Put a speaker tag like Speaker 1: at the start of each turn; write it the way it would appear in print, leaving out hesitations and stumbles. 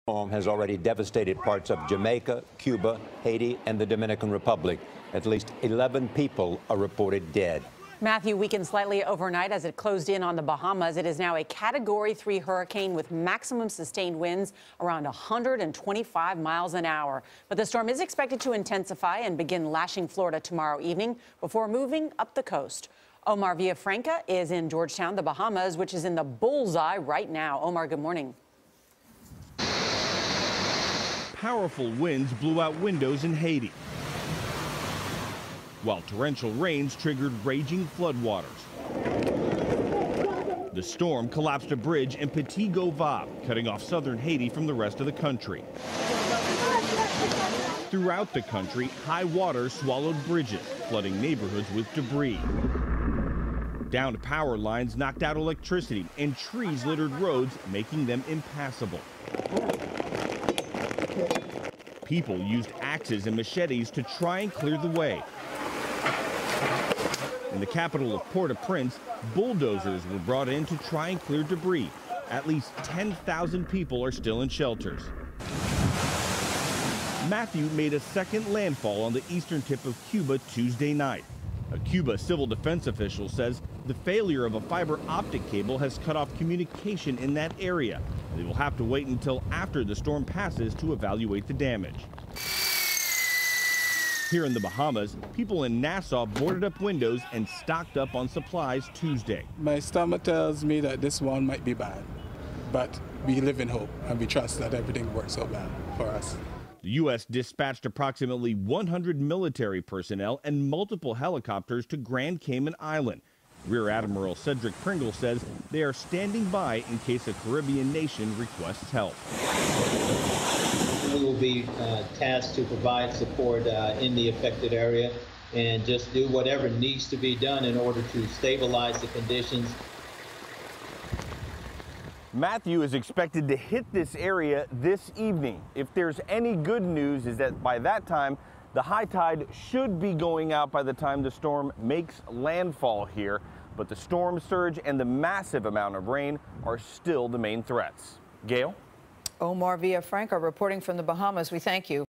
Speaker 1: Storm has already devastated parts of Jamaica, Cuba, Haiti, and the Dominican Republic. At least 11 people are reported dead.
Speaker 2: Matthew weakened slightly overnight as it closed in on the Bahamas. It is now a Category 3 hurricane with maximum sustained winds around 125 miles an hour. But the storm is expected to intensify and begin lashing Florida tomorrow evening before moving up the coast. Omar Villafranca is in Georgetown, the Bahamas, which is in the bullseye right now. Omar, good morning.
Speaker 3: Powerful winds blew out windows in Haiti, while torrential rains triggered raging floodwaters. The storm collapsed a bridge in Petit-Goâve, cutting off southern Haiti from the rest of the country. Throughout the country, high water swallowed bridges, flooding neighborhoods with debris. Downed power lines knocked out electricity, and trees littered roads, making them impassable. People used axes and machetes to try and clear the way. In the capital of Port-au-Prince, bulldozers were brought in to try and clear debris. At least 10,000 people are still in shelters. Matthew made a second landfall on the eastern tip of Cuba Tuesday night. A Cuba civil defense official says the failure of a fiber optic cable has cut off communication in that area. They will have to wait until after the storm passes to evaluate the damage. Here in the Bahamas, people in Nassau boarded up windows and stocked up on supplies Tuesday.
Speaker 4: My stomach tells me that this one might be bad, but we live in hope and we trust that everything works out well for us.
Speaker 3: The U.S. dispatched approximately 100 military personnel and multiple helicopters to Grand Cayman Island. Rear Admiral Cedric Pringle says they are standing by in case a Caribbean nation requests help.
Speaker 5: We will be tasked to provide support in the affected area and just do whatever needs to be done in order to stabilize the conditions.
Speaker 3: Matthew is expected to hit this area this evening. If there's any good news, is that by that time, the high tide should be going out by the time the storm makes landfall here. But the storm surge and the massive amount of rain are still the main threats. Gail?
Speaker 6: Omar Villafranca reporting from the Bahamas. We thank you.